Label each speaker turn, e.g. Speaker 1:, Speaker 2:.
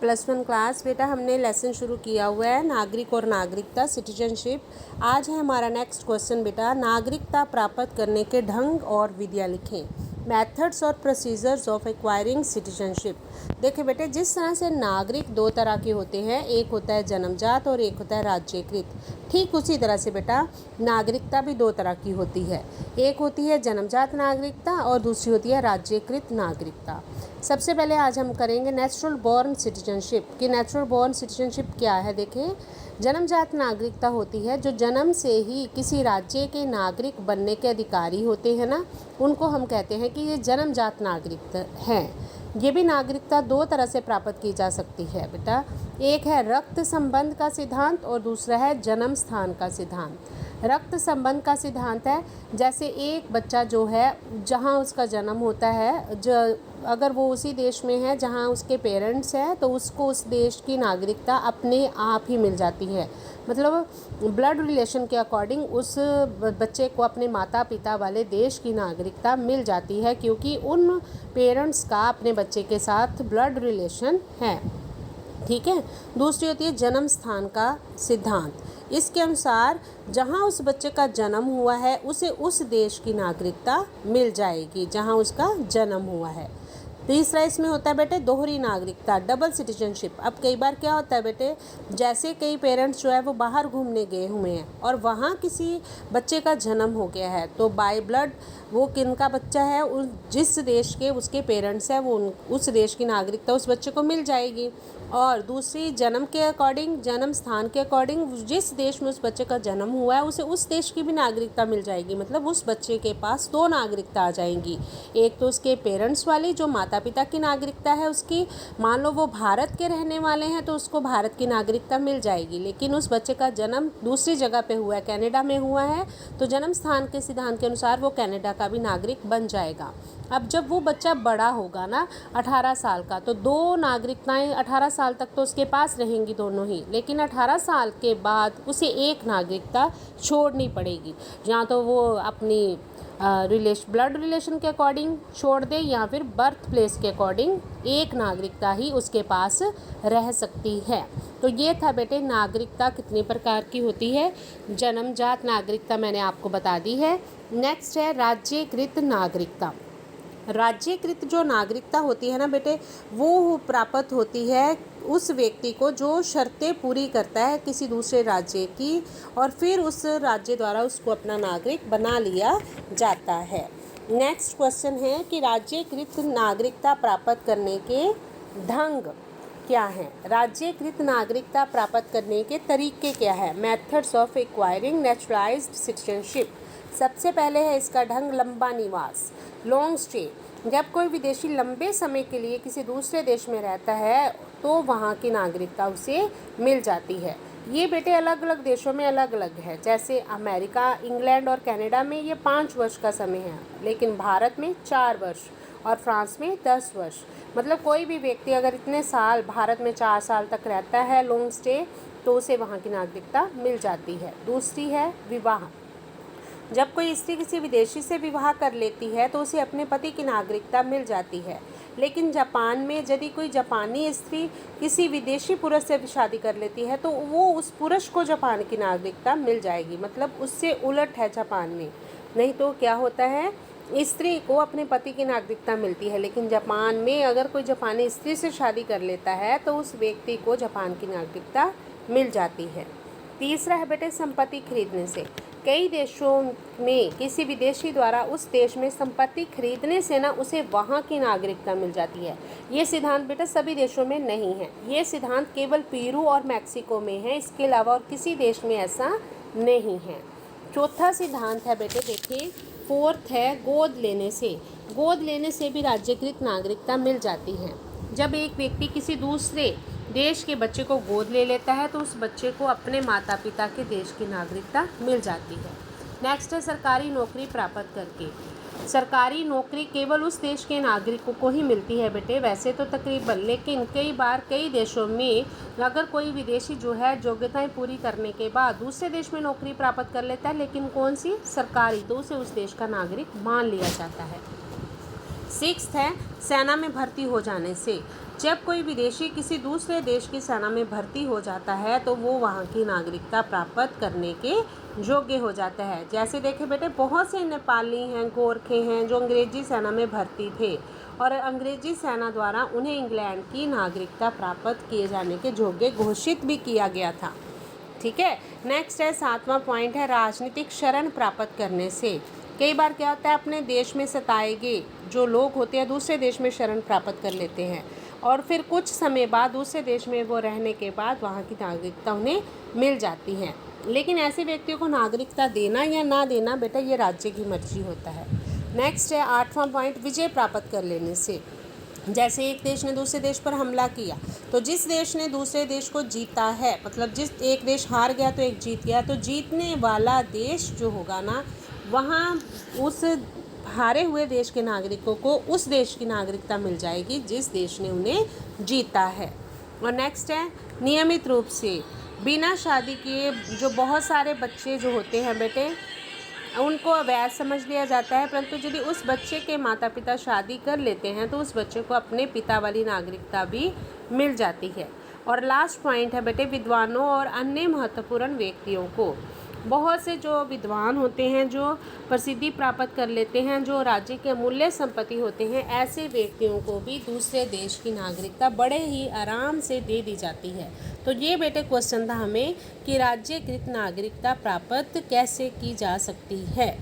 Speaker 1: +1 class. बेटा हमने lesson शुरू किया हुआ है नागरिक और नागरिकता, सिटीजनशिप। आज है हमारा नेक्स्ट क्वेश्चन बेटा, नागरिकता प्राप्त करने के ढंग और विधियाँ लिखें। मेथड्स और प्रोसीजर्स ऑफ एक्वायरिंग सिटीजनशिप। देखिए बेटे, जिस तरह से नागरिक दो तरह के होते हैं, एक होता है जन्मजात और एक होता है राज्यकृत, ठीक उसी तरह से बेटा नागरिकता भी दो तरह की होती है। एक होती है जन्मजात नागरिकता और दूसरी होती है राज्यकृत नागरिकता। सबसे पहले आज हम करेंगे नेचुरल बॉर्न सिटीजनशिप कि नेचुरल बॉर्न सिटीजनशिप क्या है। देखें, जन्मजात नागरिकता होती है जो जन्म से ही किसी राज्य के नागरिक बनने के अधिकारी होते हैं ना, उनको हम कहते हैं कि ये जन्मजात नागरिक हैं। ये भी नागरिकता दो तरह से प्राप्त की जा सकती है बेटा, एक है रक्त संबंध का सिद्धांत और दूसरा है जन्म स्थान का सिद्धांत। रक्त संबंध का सिद्धांत है जैसे एक बच्चा जो है जहाँ उसका जन्म होता है, अगर वो उसी देश में है जहाँ उसके पेरेंट्स हैं तो उसको उस देश की नागरिकता अपने आप ही मिल जाती है। मतलब ब्लड रिलेशन के अकॉर्डिंग उस बच्चे को अपने माता पिता वाले देश की नागरिकता मिल जाती है, क्योंकि उन पेरेंट्स का अपने बच्चे के साथ ब्लड रिलेशन है। ठीक है। दूसरी होती है जन्म स्थान का सिद्धांत। इसके अनुसार जहाँ उस बच्चे का जन्म हुआ है उसे उस देश की नागरिकता मिल जाएगी जहाँ उसका जन्म हुआ है। तीसरा इसमें होता है बेटे दोहरी नागरिकता, डबल सिटीजनशिप। अब कई बार क्या होता है बेटे, जैसे कई पेरेंट्स जो है वो बाहर घूमने गए हुए हैं और वहाँ किसी बच्चे का जन्म हो गया है, तो बाय ब्लड वो किनका बच्चा है, उस जिस देश के उसके पेरेंट्स हैं वो उस देश की नागरिकता उस बच्चे को मिल जाएगी। और दूसरी जन्म के अकॉर्डिंग, जन्म स्थान के अकॉर्डिंग जिस देश में उस बच्चे का जन्म हुआ है उसे उस देश की भी नागरिकता मिल जाएगी। मतलब उस बच्चे के पास दो नागरिकता आ जाएंगी, एक तो उसके पेरेंट्स वाली जो माता पिता की नागरिकता है उसकी, मान लो वो भारत के रहने वाले हैं तो उसको भारत की नागरिकता मिल जाएगी, लेकिन उस बच्चे का जन्म दूसरी जगह पे हुआ है, कनाडा में हुआ है, तो जन्म स्थान के सिद्धांत के अनुसार वो कनाडा का भी नागरिक बन जाएगा। अब जब वो बच्चा बड़ा होगा ना 18 साल का, तो दो नागरिकताएं 18 साल तक तो उसके पास रहेंगी दोनों ही, लेकिन 18 साल के बाद उसे एक नागरिकता छोड़नी पड़ेगी। या तो वो अपनी ब्लड रिलेशन के अकॉर्डिंग छोड़ दे या फिर बर्थ प्लेस के अकॉर्डिंग एक नागरिकता ही उसके पास रह सकती है। तो ये था बेटे नागरिकता कितनी प्रकार की होती है। जन्मजात नागरिकता मैंने आपको बता दी है। नेक्स्ट है राज्यकृत नागरिकता। राज्यकृत जो नागरिकता होती है ना बेटे, वो प्राप्त होती है उस व्यक्ति को जो शर्तें पूरी करता है किसी दूसरे राज्य की, और फिर उस राज्य द्वारा उसको अपना नागरिक बना लिया जाता है। नेक्स्ट क्वेश्चन है कि राज्यकृत नागरिकता प्राप्त करने के ढंग क्या हैं। राज्यकृत नागरिकता प्राप्त करने के तरीके क्या है। Methods of acquiring naturalised citizenship. सबसे पहले है इसका ढंग लंबा निवास, लॉन्ग स्टे। जब कोई विदेशी लंबे समय के लिए किसी दूसरे देश में रहता है तो वहाँ की नागरिकता उसे मिल जाती है। ये बेटे अलग अलग देशों में अलग अलग है, जैसे अमेरिका, इंग्लैंड और कनाडा में ये 5 वर्ष का समय है, लेकिन भारत में 4 वर्ष और फ्रांस में 10 वर्ष। मतलब कोई भी व्यक्ति अगर इतने साल भारत में 4 साल तक रहता है लॉन्ग स्टे, तो उसे वहाँ की नागरिकता मिल जाती है। दूसरी है विवाह। जब कोई स्त्री किसी विदेशी से विवाह कर लेती है तो उसे अपने पति की नागरिकता मिल जाती है। लेकिन जापान में यदि कोई जापानी स्त्री किसी विदेशी पुरुष से शादी कर लेती है तो वो उस पुरुष को जापान की नागरिकता मिल जाएगी। मतलब उससे उलट है जापान में। नहीं तो क्या होता है, स्त्री को अपने पति की नागरिकता मिलती है, लेकिन जापान में अगर कोई जापानी स्त्री से शादी कर लेता है तो उस व्यक्ति को जापान की नागरिकता मिल जाती है। तीसरा है बेटे संपत्ति खरीदने से। कई देशों में किसी विदेशी द्वारा उस देश में संपत्ति खरीदने से ना उसे वहाँ की नागरिकता मिल जाती है। ये सिद्धांत बेटा सभी देशों में नहीं है, ये सिद्धांत केवल पेरू और मैक्सिको में है, इसके अलावा और किसी देश में ऐसा नहीं है। चौथा सिद्धांत है बेटे, देखिए फोर्थ है गोद लेने से। गोद लेने से भी राज्यकृत नागरिकता मिल जाती है। जब एक व्यक्ति किसी दूसरे देश के बच्चे को गोद ले लेता है तो उस बच्चे को अपने माता पिता के देश की नागरिकता मिल जाती है। नेक्स्ट है सरकारी नौकरी प्राप्त करके। सरकारी नौकरी केवल उस देश के नागरिकों को ही मिलती है बेटे, वैसे तो तकरीबन, लेकिन कई बार कई देशों में अगर कोई विदेशी जो है योग्यताएं पूरी करने के बाद दूसरे देश में नौकरी प्राप्त कर लेता है, लेकिन कौन सी, सरकारी, तो उसे उस देश का नागरिक मान लिया जाता है। सिक्स्थ है सेना में भर्ती हो जाने से। जब कोई विदेशी किसी दूसरे देश की सेना में भर्ती हो जाता है तो वो वहाँ की नागरिकता प्राप्त करने के योग्य हो जाता है। जैसे देखे बेटे, बहुत से नेपाली हैं, गोरखे हैं जो अंग्रेजी सेना में भर्ती थे और अंग्रेजी सेना द्वारा उन्हें इंग्लैंड की नागरिकता प्राप्त किए जाने के योग्य घोषित भी किया गया था। ठीक है, नेक्स्ट है 7वां पॉइंट है राजनीतिक शरण प्राप्त करने से। कई बार क्या होता है, अपने देश में सताए गए जो लोग होते हैं दूसरे देश में शरण प्राप्त कर लेते हैं और फिर कुछ समय बाद दूसरे देश में वो रहने के बाद वहाँ की नागरिकता उन्हें मिल जाती है। लेकिन ऐसे व्यक्तियों को नागरिकता देना या ना देना बेटा ये राज्य की मर्जी होता है। नेक्स्ट है 8वां पॉइंट विजय प्राप्त कर लेने से। जैसे एक देश ने दूसरे देश पर हमला किया तो जिस देश ने दूसरे देश को जीता है, मतलब जिस एक देश हार गया तो एक जीत गया, तो जीतने वाला देश जो होगा ना वहाँ उस हारे हुए देश के नागरिकों को उस देश की नागरिकता मिल जाएगी जिस देश ने उन्हें जीता है। और नेक्स्ट है नियमित रूप से बिना शादी किए जो बहुत सारे बच्चे जो होते हैं बेटे उनको अवैध समझ लिया जाता है, परंतु यदि उस बच्चे के माता पिता शादी कर लेते हैं तो उस बच्चे को अपने पिता वाली नागरिकता भी मिल जाती है। और लास्ट पॉइंट है बेटे विद्वानों और अन्य महत्वपूर्ण व्यक्तियों को। बहुत से जो विद्वान होते हैं जो प्रसिद्धि प्राप्त कर लेते हैं, जो राज्य के अमूल्य संपत्ति होते हैं, ऐसे व्यक्तियों को भी दूसरे देश की नागरिकता बड़े ही आराम से दे दी जाती है। तो ये बेटे क्वेश्चन था हमें कि राज्यकृत नागरिकता प्राप्त कैसे की जा सकती है।